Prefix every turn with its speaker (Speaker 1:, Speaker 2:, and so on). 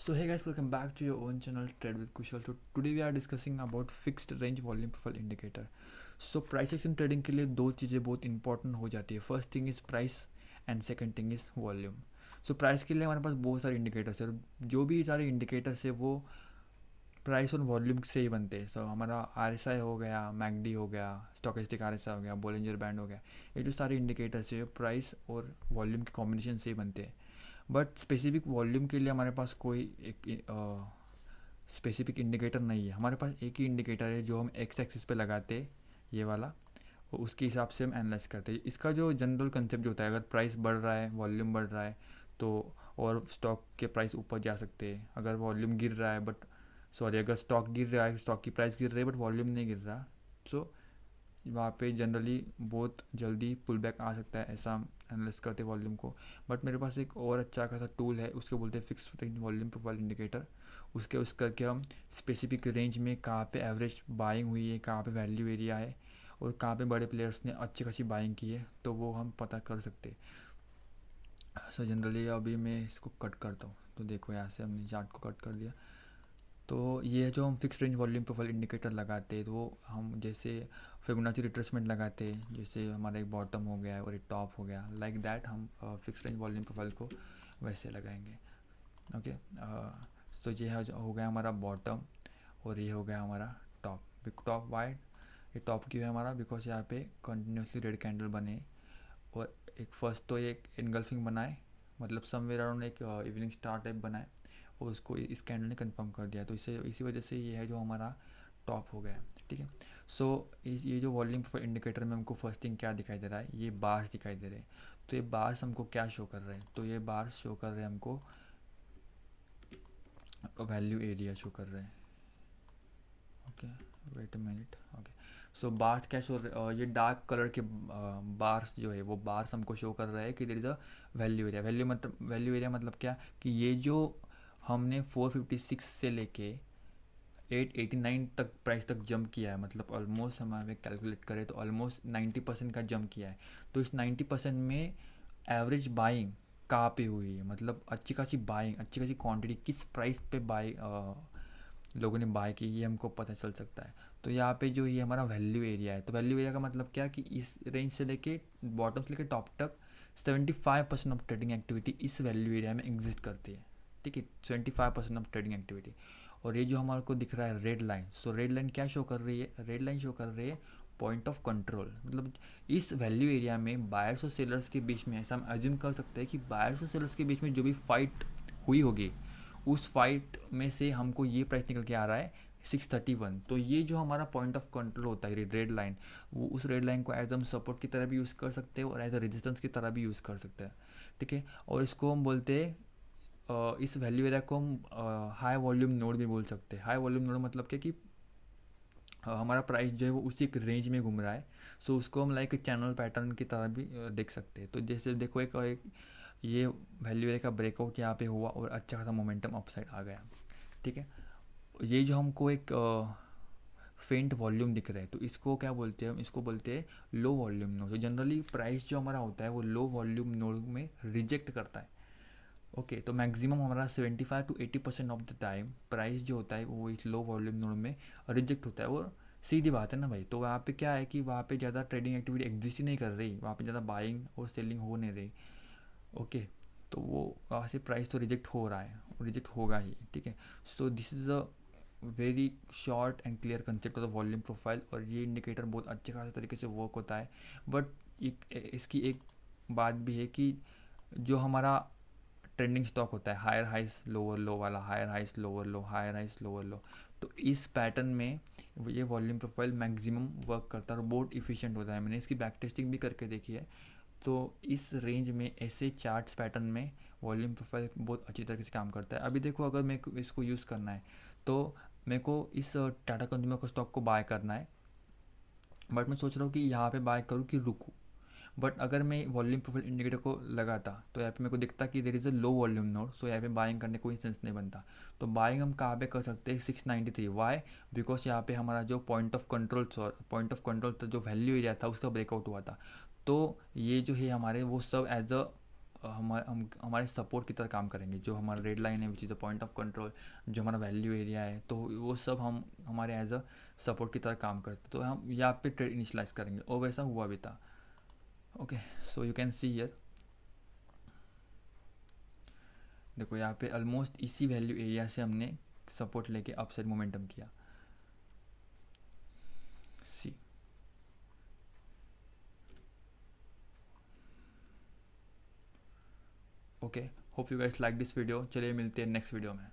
Speaker 1: So hey guys, welcome back to your own channel Trade with Kushal. So today we are discussing about fixed range volume profile indicator. So price action trading के लिए दो चीज़ें बहुत important हो जाती है. First thing is price and second thing is volume. So price के लिए हमारे पास बहुत सारे इंडिकेटर्स है. जो भी सारे इंडिकेटर्स है वो प्राइस और वॉल्यूम से ही बनते हैं. सो हमारा RSI हो गया, मैकडी हो गया, स्टोकेस्टिक RSI हो गया, बोलिंजर बैंड हो गया. ये जो सारे इंडिकेटर्स है प्राइस और वॉल्यूम के कॉम्बिनेशन से ही बनते हैं. बट स्पेसिफिक वॉल्यूम के लिए हमारे पास कोई एक स्पेसिफिक इंडिकेटर नहीं है. हमारे पास एक ही इंडिकेटर है जो हम एक्स एक्सिस पे लगाते हैं, ये वाला, और उसके हिसाब से हम एनालाइज करते हैं. इसका जो जनरल कंसेप्ट होता है, अगर प्राइस बढ़ रहा है, वॉल्यूम बढ़ रहा है, तो और स्टॉक के प्राइस ऊपर जा सकते हैं. अगर वॉल्यूम गिर रहा है बट सॉरी अगर स्टॉक गिर रहा है, स्टॉक की प्राइस गिर रही है बट वॉल्यूम नहीं गिर रहा, सो वहाँ पे जनरली बहुत जल्दी पुल बैक आ सकता है. ऐसा हम एनालाइज करते हैं वॉल्यूम को. बट मेरे पास एक और अच्छा खासा टूल है, उसको बोलते हैं fix range volume profile indicator. उसके उस करके हम स्पेसिफिक रेंज में कहाँ पे एवरेज बाइंग हुई है, कहाँ पे वैल्यू एरिया है, और कहाँ पे बड़े प्लेयर्स ने अच्छी खासी बाइंग की है, तो वो हम पता कर सकते हैं. सो जनरली अभी मैं इसको कट करता हूँ. तो देखो यहाँ से हमने चार्ट को कट कर दिया. तो ये जो हम fix range volume profile indicator लगाते हैं, तो वो हम जैसे फिबोनाची रिट्रेसमेंट लगाते हैं, जैसे हमारा एक बॉटम हो गया और एक टॉप हो गया, लाइक दैट हम फिक्स रेंज वॉल्यूम प्रोफाइल को वैसे लगाएंगे. ओके. तो ये हो गया हमारा बॉटम और ये हो गया हमारा टॉप. टॉप वाइड, ये टॉप क्यों है हमारा, बिकॉज यहाँ पे कंटिन्यूसली रेड कैंडल बने और एक फर्स्ट तो एक इनगल्फिंग बनाए, मतलब समवेयर अराउंड एक इवनिंग स्टार टाइप बनाए, और उसको इस कैंडल ने कंफर्म कर दिया. तो इससे इसी वजह से ये है जो हमारा टॉप हो गया. ठीक है. सो ये जो वॉल्यूम इंडिकेटर में हमको फर्स्ट थिंग क्या दिखाई दे रहा है, ये बार्स दिखाई दे रहे हैं. तो ये बार्स हमको क्या शो कर रहे हैं, तो ये बार्स शो कर रहे हैं हमको वैल्यू एरिया शो कर रहे हैं. Okay, wait a minute. Okay. So bars क्या शो, ये डार्क कलर के बार्स जो है वो बार्स हमको शो कर रहा है कि there is a value area. Value area मतलब क्या, कि ये जो हमने 456 से लेके 889 तक प्राइस तक जंप किया है, मतलब ऑलमोस्ट हमें कैलकुलेट करें तो ऑलमोस्ट 90% का जंप किया है. तो इस 90% में एवरेज बाइंग कहाँ पे हुई है, मतलब अच्छी खासी बाइंग, अच्छी खासी क्वांटिटी किस प्राइस पे बाई लोगों ने बाय की, ये हमको पता चल सकता है. तो यहाँ पे जो ये हमारा वैल्यू एरिया है, तो वैल्यू एरिया का मतलब क्या, कि इस रेंज से लेके बॉटम से लेके टॉप तक 75% ऑफ ट्रेडिंग एक्टिविटी इस वैल्यू एरिया में एग्जिस्ट करती है. ठीक है, 75% ऑफ ट्रेडिंग एक्टिविटी. और ये जो हमारे को दिख रहा है रेड लाइन, सो रेड लाइन क्या शो कर रही है, रेड लाइन शो कर रही है पॉइंट ऑफ कंट्रोल. मतलब इस वैल्यू एरिया में बायर्स और सेलर्स के बीच में, ऐसा हम एज्यूम कर सकते हैं कि बायर्स और सेलर्स के बीच में जो भी फाइट हुई होगी, उस फाइट में से हमको ये प्राइस निकल के आ रहा है 631. तो ये जो हमारा पॉइंट ऑफ कंट्रोल होता है रेड लाइन, वो उस रेड लाइन को एज हम सपोर्ट की तरह भी यूज़ कर सकते हैं और एज अ रेजिस्टेंस की तरह भी यूज़ कर सकते हैं. ठीक है. और इसको हम बोलते हैं इस वैल्यू एरिया को हम हाई वॉल्यूम नोड भी बोल सकते हैं. हाई वॉल्यूम नोड मतलब क्या, कि हमारा प्राइस जो है वो उसी एक रेंज में घूम रहा है. सो उसको हम लाइक चैनल पैटर्न की तरह भी देख सकते हैं. तो जैसे देखो एक ये वैल्यू एरिया का ब्रेकआउट यहाँ पे हुआ और अच्छा खासा मोमेंटम अपसाइड आ गया. ठीक है. ये जो हमको एक फेंट वॉल्यूम दिख रहा है, तो इसको क्या बोलते हैं, हम इसको बोलते हैं लो वॉल्यूम नोड. तो जनरली प्राइस जो हमारा होता है वो लो वॉल्यूम नोड में रिजेक्ट करता है. ओके. तो मैक्सिमम हमारा 75 to 80% of the time price जो होता है वो इस लो वॉल्यूम नोड में रिजेक्ट होता है. और सीधी बात है ना भाई, तो वहाँ पे क्या है कि वहाँ पे ज़्यादा ट्रेडिंग एक्टिविटी एग्जिस्ट ही नहीं कर रही, वहाँ पे ज़्यादा बाइंग और सेलिंग हो नहीं रही. ओके. तो वो वहाँ से प्राइस तो रिजेक्ट हो रहा है, रिजेक्ट होगा ही. ठीक है. So this is a very short and clear concept of the volume profile. और ये इंडिकेटर बहुत अच्छे खासे तरीके से वर्क होता है. बट इसकी एक बात भी है कि जो हमारा ट्रेंडिंग स्टॉक होता है, हायर हाइस लोअर लो वाला, higher highs lower low, higher highs lower low, तो इस पैटर्न में ये वॉल्यूम प्रोफाइल मैक्सिमम वर्क करता है और बहुत इफ़िशिएंट होता है. मैंने इसकी बैक टेस्टिंग भी करके देखी है. तो इस रेंज में ऐसे चार्ट्स पैटर्न में वॉल्यूम प्रोफाइल बहुत अच्छी तरीके से काम करता है. अभी देखो, अगर मेरे को इसको यूज़ करना है तो मेरे को इस टाटा कंज्यूमर को स्टॉक को बाय करना है, बट मैं सोच रहा हूँ कि यहाँ पे बाय करूँ कि रुकूँ. बट अगर मैं वॉल्यूम प्रोफाइल इंडिकेटर को लगाता तो यहाँ पे मेरे को दिखता कि there is a low volume node, so यहाँ पे बाइंग करने कोई सेंस नहीं बनता. तो बाइंग हम कहाँ पे कर सकते हैं, 693. वाई, बिकॉज यहाँ पे हमारा जो पॉइंट ऑफ कंट्रोल जो वैल्यू एरिया था उसका ब्रेकआउट हुआ था. तो ये जो है हमारे वो सब एज अ हम हमारे सपोर्ट की तरह काम करेंगे। जो हमारा रेड लाइन है which is a point of control, जो हमारा वैल्यू एरिया है, तो वो सब हम हमारे एज अ सपोर्ट की तरह काम करते, तो हम यहाँ पे ट्रेड इनिशलाइज करेंगे और वैसा हुआ भी था। Okay, so you can see here, देखो यहाँ पे ऑलमोस्ट इसी वैल्यू एरिया से हमने सपोर्ट लेके अपसाइड मोमेंटम किया। See, okay, hope you guys like this video. चलिए मिलते हैं नेक्स्ट वीडियो में।